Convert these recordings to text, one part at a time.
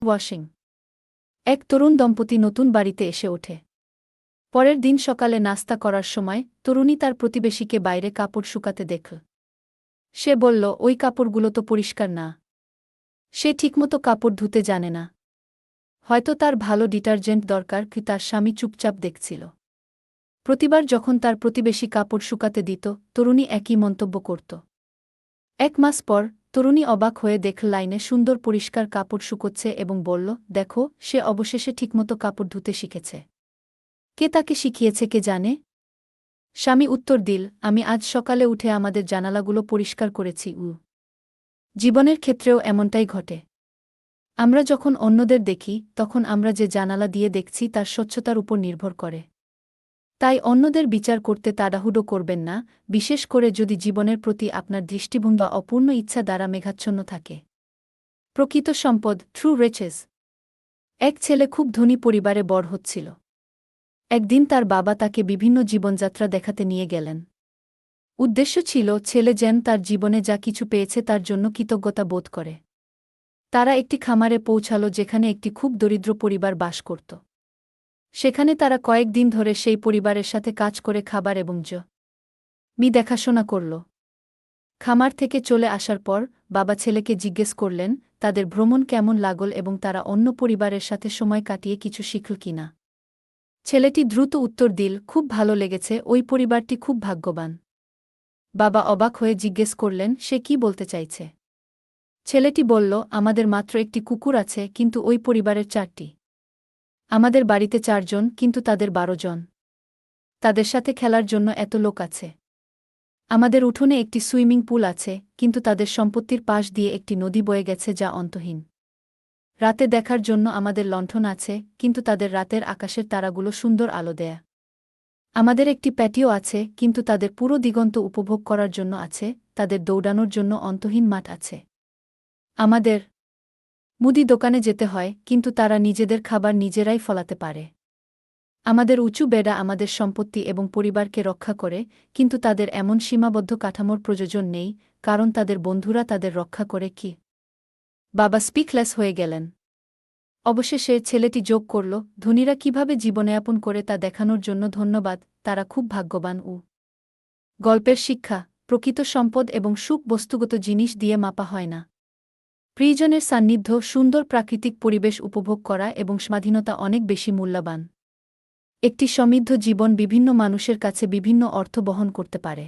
Washing. এক তরুণ দম্পতি নতুন বাড়িতে এসে ওঠে। পরের দিন সকালে নাস্তা করার সময় তরুণী তার প্রতিবেশীকে বাইরে কাপড় শুকাতে দেখল। সে বলল, ওই কাপড়গুলো তো পরিষ্কার না। সে ঠিকমতো কাপড় ধুতে জানে না। হয়তো তার ভালো ডিটারজেন্ট দরকার। কি তার স্বামী চুপচাপ দেখছিল। প্রতিবার যখন তার প্রতিবেশী কাপড় শুকাতে দিত, তরুণী একই মন্তব্য করত। 1 মাস পর তরুণী অবাক হয়ে দেখল লাইনে সুন্দর পরিষ্কার কাপড় শুকোচ্ছে এবং বলল, দেখো, সে অবশেষে ঠিকমতো কাপড় ধুতে শিখেছে। কে তাকে শিখিয়েছে কে জানে? স্বামী উত্তর দিল, আমি আজ সকালে উঠে আমাদের জানালাগুলো পরিষ্কার করেছি। জীবনের ক্ষেত্রেও এমনটাই ঘটে। আমরা যখন অন্যদের দেখি, তখন আমরা যে জানালা দিয়ে দেখছি তার স্বচ্ছতার উপর নির্ভর করে। তাই অন্যদের বিচার করতে তাড়াহুড়ো করবেন না, বিশেষ করে যদি জীবনের প্রতি আপনার দৃষ্টিভঙ্গি বা অপূর্ণ ইচ্ছা দ্বারা মেঘাচ্ছন্ন থাকে। প্রকৃত সম্পদ, ট্রু রিচেস। এক ছেলে খুব ধনী পরিবারে বড় হচ্ছিল। একদিন তার বাবা তাকে বিভিন্ন জীবনযাত্রা দেখাতে নিয়ে গেলেন। উদ্দেশ্য ছিল ছেলে যেন তার জীবনে যা কিছু পেয়েছে তার জন্য কৃতজ্ঞতা বোধ করে। তারা একটি খামারে পৌঁছালো যেখানে একটি খুব দরিদ্র পরিবার বাস করত। সেখানে তারা কয়েকদিন ধরে সেই পরিবারের সাথে কাজ করে খাবার এবং জমি দেখাশোনা করল। খামার থেকে চলে আসার পর বাবা ছেলেকে জিজ্ঞেস করলেন তাদের ভ্রমণ কেমন লাগল এবং তারা অন্য পরিবারের সাথে সময় কাটিয়ে কিছু শিখল কিনা। ছেলেটি দ্রুত উত্তর দিল, খুব ভালো লেগেছে, ওই পরিবারটি খুব ভাগ্যবান। বাবা অবাক হয়ে জিজ্ঞেস করলেন, সে কি বলতে চাইছে? ছেলেটি বলল, আমাদের মাত্র একটি কুকুর আছে, কিন্তু ওই পরিবারের 4টি। আমাদের বাড়িতে 4 জন, কিন্তু তাদের 12 জন। তাদের সাথে খেলার জন্য এত লোক আছে। আমাদের উঠোনে একটি সুইমিং পুল আছে, কিন্তু তাদের সম্পত্তির পাশ দিয়ে একটি নদী বয়ে গেছে যা অন্তহীন। রাতে দেখার জন্য আমাদের লণ্ঠন আছে, কিন্তু তাদের রাতের আকাশের তারাগুলো সুন্দর আলো দেয়। আমাদের একটি প্যাটিও আছে, কিন্তু তাদের পুরো দিগন্ত উপভোগ করার জন্য আছে, তাদের দৌড়ানোর জন্য অন্তহীন মাঠ আছে। আমাদের মুদি দোকানে যেতে হয়, কিন্তু তারা নিজেদের খাবার নিজেরাই ফলাতে পারে। আমাদের উঁচু বেড়া আমাদের সম্পত্তি এবং পরিবারকে রক্ষা করে, কিন্তু তাদের এমন সীমাবদ্ধ কাঠামোর প্রয়োজন নেই, কারণ তাদের বন্ধুরা তাদের রক্ষা করে। কি? বাবা স্পিকলেস হয়ে গেলেন। অবশেষে ছেলেটি যোগ করল, ধনীরা কিভাবে জীবনযাপন করে তা দেখানোর জন্য ধন্যবাদ, তারা খুব ভাগ্যবান। গল্পের শিক্ষা, প্রকৃত সম্পদ এবং সুখ বস্তুগত জিনিস দিয়ে মাপা হয় না। প্রিয়জনের সান্নিধ্য, সুন্দর প্রাকৃতিক পরিবেশ উপভোগ করা এবং স্বাধীনতা অনেক বেশি মূল্যবান। একটি সমৃদ্ধ জীবন বিভিন্ন মানুষের কাছে বিভিন্ন অর্থ বহন করতে পারে।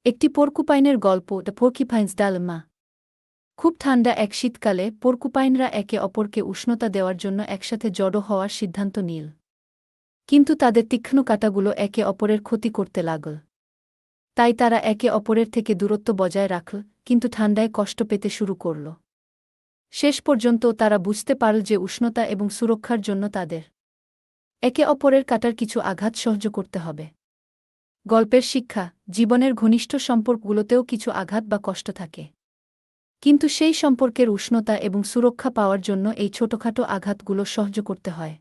একটি পর্কুপাইনের গল্প, দ্য পোর্কিপাইন্স ডালমা। খুব ঠান্ডা এক শীতকালে পর্কুপাইনরা একে অপরকে উষ্ণতা দেওয়ার জন্য একসাথে জড়ো হওয়ার সিদ্ধান্ত নিল। কিন্তু তাদের তীক্ষ্ণ কাঁটাগুলো একে অপরের ক্ষতি করতে লাগল। তাই তারা একে অপরের থেকে দূরত্ব বজায় রাখল, কিন্তু ঠান্ডায় কষ্ট পেতে শুরু করল। শেষ পর্যন্ত তারা বুঝতে পারল যে উষ্ণতা এবং সুরক্ষার জন্য তাদের একে অপরের কাটার কিছু আঘাত সহ্য করতে হবে। গল্পের শিক্ষা, জীবনের ঘনিষ্ঠ সম্পর্কগুলোতেও কিছু আঘাত বা কষ্ট থাকে। কিন্তু সেই সম্পর্কের উষ্ণতা এবং সুরক্ষা পাওয়ার জন্য এই ছোটখাটো আঘাতগুলো সহ্য করতে হয়।